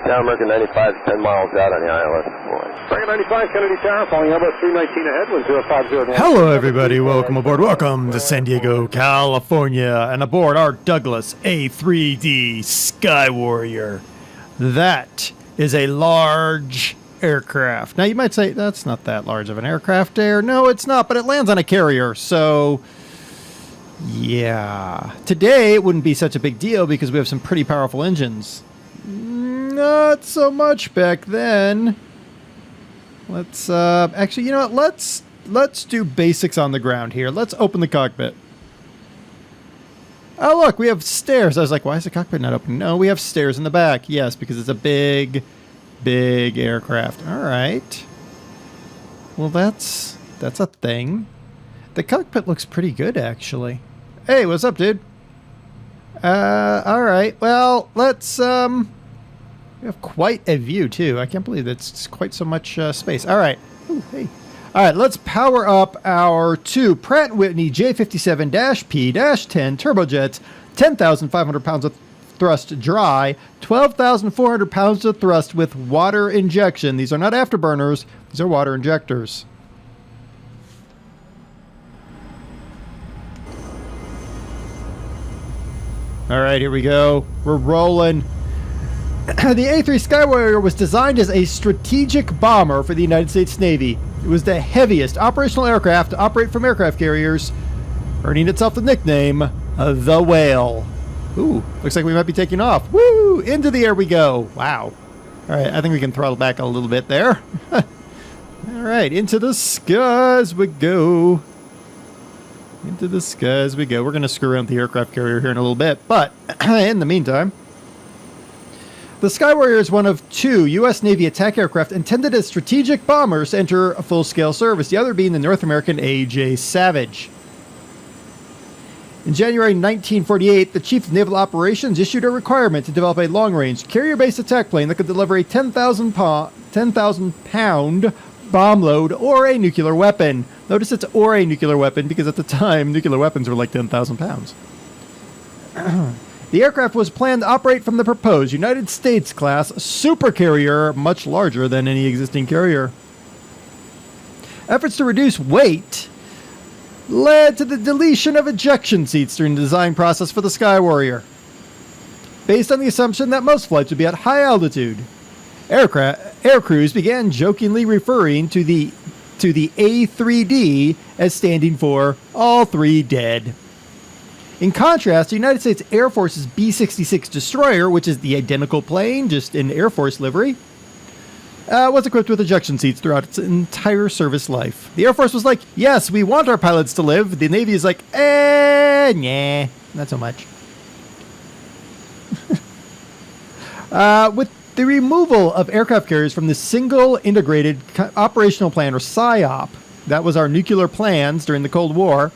Tower American 95, 10 miles out on the ILS. American 95, Kennedy Tower, falling Airbus 319 ahead, 1050. Hello, everybody. Welcome aboard. Welcome to San Diego, California, and aboard our Douglas A3D Skywarrior. That is a large aircraft. Now, you might say, that's not that large of an aircraft there. No, it's not, but it lands on a carrier, so yeah. Today, it wouldn't be such a big deal because we have some pretty powerful engines. Not so much back then. Let's, actually, you know what? Let's do basics on the ground here. Let's open the cockpit. Oh, look, we have stairs. I was like, why is the cockpit not open? No, we have stairs in the back. Yes, because it's a big aircraft. All right. Well, that's a thing. The cockpit looks pretty good, actually. Hey, what's up, dude? All right. Well, let's, we have quite a view, too. I can't believe it's quite so much space. All right. Ooh, hey. All right, let's power up our two Pratt & Whitney J57-P-10 turbojets, 10,500 pounds of thrust dry, 12,400 pounds of thrust with water injection. These are not afterburners. These are water injectors. All right, here we go. We're rolling. The A3 Skywarrior was designed as a strategic bomber for the United States Navy. It was the heaviest operational aircraft to operate from aircraft carriers, earning itself the nickname the Whale. Ooh, looks like we might be taking off. Woo! Into the air we go. Wow. All right, I think we can throttle back a little bit there. All right, into the skies we go. Into the skies we go. We're going to screw around the aircraft carrier here in a little bit, but in the meantime, the Skywarrior is one of two U.S. Navy attack aircraft intended as strategic bombers to enter a full-scale service, the other being the North American A.J. Savage. In January 1948, the Chief of Naval Operations issued a requirement to develop a long-range, carrier-based attack plane that could deliver a 10,000-pound bomb load or a nuclear weapon. Notice it's or a nuclear weapon because at the time, nuclear weapons were like 10,000 pounds. The aircraft was planned to operate from the proposed United States-class supercarrier, much larger than any existing carrier. Efforts to reduce weight led to the deletion of ejection seats during the design process for the Skywarrior, based on the assumption that most flights would be at high altitude. Air crews began jokingly referring to the A3D as standing for all three dead. In contrast, the United States Air Force's B-66 destroyer, which is the identical plane, just in Air Force livery, was equipped with ejection seats throughout its entire service life. The Air Force was like, yes, we want our pilots to live. The Navy is like, nah, not so much. With the removal of aircraft carriers from the Single Integrated Operational Plan, or SIOP, that was our nuclear plans during the Cold War,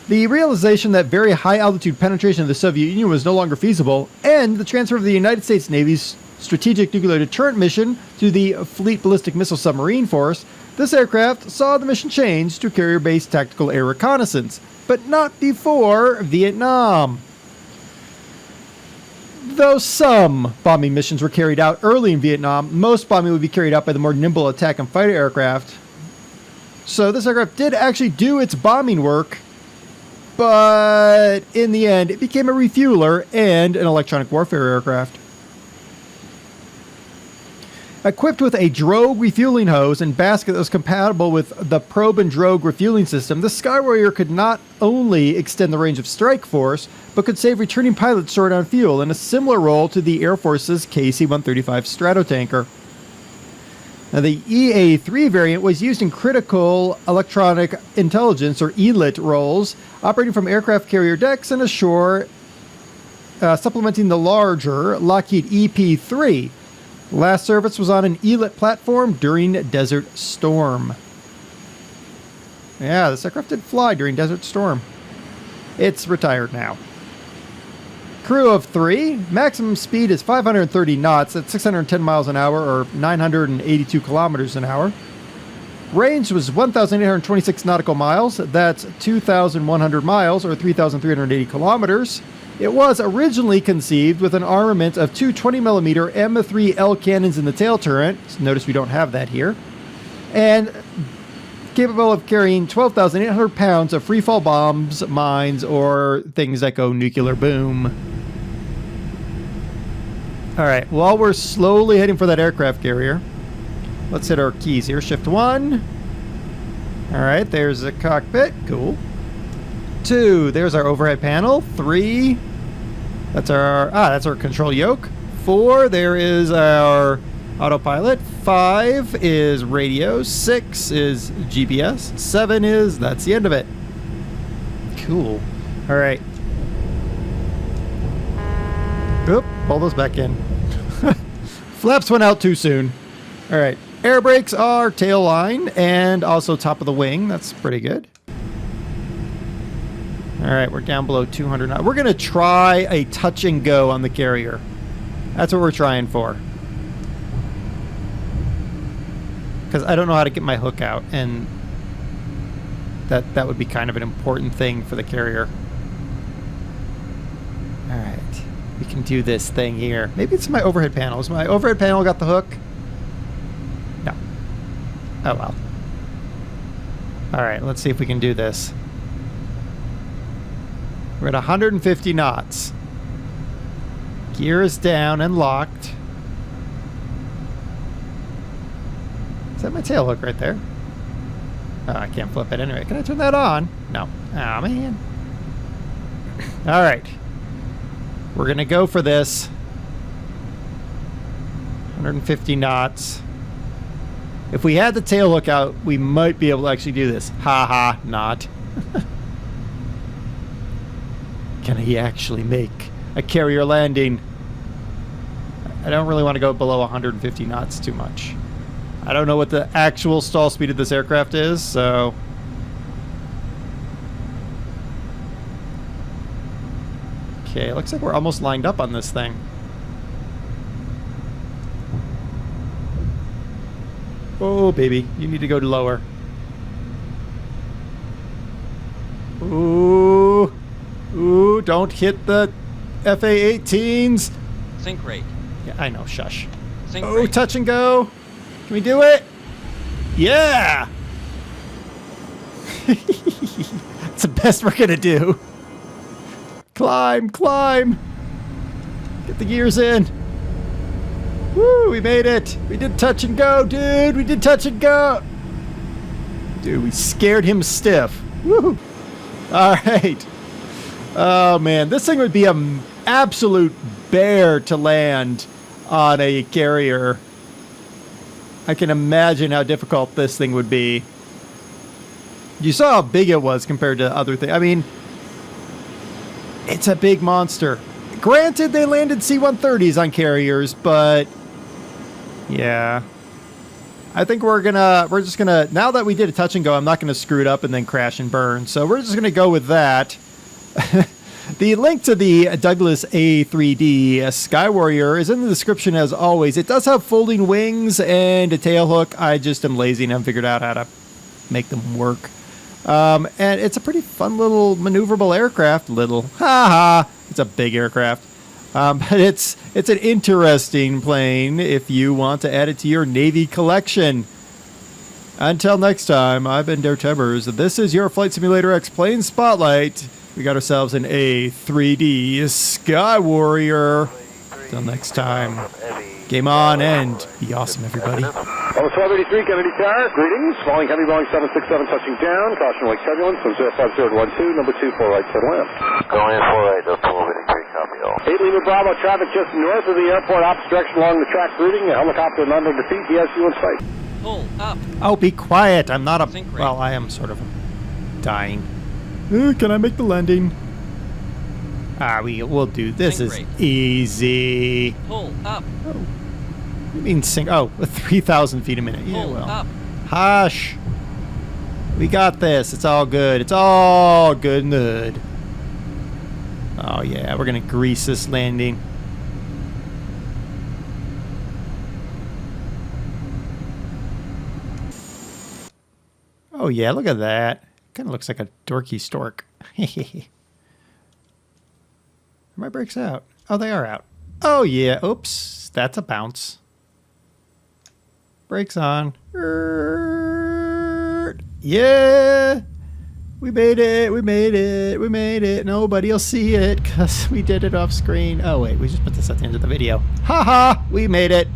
the realization that very high-altitude penetration of the Soviet Union was no longer feasible, and the transfer of the United States Navy's Strategic Nuclear Deterrent Mission to the Fleet Ballistic Missile Submarine Force, this aircraft saw the mission change to carrier-based tactical air reconnaissance, but not before Vietnam. Though some bombing missions were carried out early in Vietnam, most bombing would be carried out by the more nimble attack and fighter aircraft. So this aircraft did actually do its bombing work, but in the end, it became a refueler and an electronic warfare aircraft. Equipped with a drogue refueling hose and basket that was compatible with the probe and drogue refueling system, the Skywarrior could not only extend the range of strike force, but could save returning pilots short on fuel in a similar role to the Air Force's KC-135 Stratotanker. Now, the EA-3 variant was used in critical electronic intelligence, or ELIT, roles, operating from aircraft carrier decks and ashore, supplementing the larger Lockheed EP-3. Last service was on an ELIT platform during Desert Storm. Yeah, this aircraft did fly during Desert Storm. It's retired now. Crew of 3. Maximum speed is 530 knots at 610 miles an hour, or 982 kilometers an hour. Range was 1,826 nautical miles. That's 2,100 miles, or 3,380 kilometers. It was originally conceived with an armament of two 20mm M3L cannons in the tail turret. So notice we don't have that here. And capable of carrying 12,800 pounds of freefall bombs, mines, or things that go nuclear boom. All right, while we're slowly heading for that aircraft carrier, let's hit our keys here. Shift 1. All right, there's the cockpit. Cool. 2, there's our overhead panel. 3, that's our control yoke. 4, there is our autopilot. 5 is radio. 6 is GPS. 7 is, that's the end of it. Cool. All right. Oop, pull those back in. Flaps went out too soon. All right. Air brakes are tail line and also top of the wing. That's pretty good. All right, we're down below 200 now. We're going to try a touch and go on the carrier. That's what we're trying for. Because I don't know how to get my hook out, and that would be kind of an important thing for the carrier. All right, we can do this thing here. Maybe it's my overhead panel. Is my overhead panel got the hook? No. Oh, well. All right, let's see if we can do this. We're at 150 knots. Gear is down and locked. Is that my tail hook right there? Oh, I can't flip it anyway. Can I turn that on? No. Oh, man. All right. We're going to go for this. 150 knots. If we had the tail hook out, we might be able to actually do this. Ha ha, not. Can he actually make a carrier landing? I don't really want to go below 150 knots too much. I don't know what the actual stall speed of this aircraft is, so... Okay, looks like we're almost lined up on this thing. Oh, baby, you need to go lower. Ooh. Ooh, don't hit the FA-18s. Sink rate. Yeah, I know, shush. Sink Oh, rate. touch and go. Can we do it? Yeah! It's the best we're gonna do. Climb, climb. Get the gears in. Woo, we made it. We did touch and go, dude. We did touch and go. Dude, we scared him stiff. Woo. All right. Oh, man. This thing would be an absolute bear to land on a carrier. I can imagine how difficult this thing would be. You saw how big it was compared to other things. I mean, it's a big monster. Granted, they landed C-130s on carriers, but yeah. I think we're just gonna, now that we did a touch and go, I'm not gonna screw it up and then crash and burn. So we're just gonna go with that. The link to the Douglas A3D Skywarrior is in the description as always. It does have folding wings and a tail hook. I just am lazy and haven't figured out how to make them work. And it's a pretty fun little maneuverable aircraft. Little, ha ha, it's a big aircraft. But it's an interesting plane if you want to add it to your Navy collection. Until next time, I've been DerTebbers. This is your Flight Simulator X Plane Spotlight. We got ourselves an A3D Skywarrior. Till next time, game on and be awesome, everybody. Level 1283, Kennedy Tower. Greetings. Falling heavy, Boeing 767 touching down. Caution wake turbulence from 05012, number 2, 4 right, turn left. Going in 4 right, 1283, copy all. 8 Lima Bravo, traffic just north of the airport, opposite direction along the track routing. A helicopter and under defeat, yes, you in sight. Pull up. Oh, be quiet. I'm not a... Sink rate. Well, I am sort of dying. Can I make the landing? We'll do this. Sink Is rate. easy. Pull up. Oh. You mean sink? Oh, 3,000 feet a minute. Yeah, Pull well. up. Hush. We got this. It's all good. It's all good and good. Oh, yeah. We're going to grease this landing. Oh, yeah. Look at that. Kind of looks like a dorky stork. Are my brakes out? Oh, they are out. Oh, yeah. Oops. That's a bounce. Brakes on. Yeah. We made it. We made it. We made it. Nobody will see it because we did it off screen. Oh, wait. We just put this at the end of the video. Ha ha. We made it.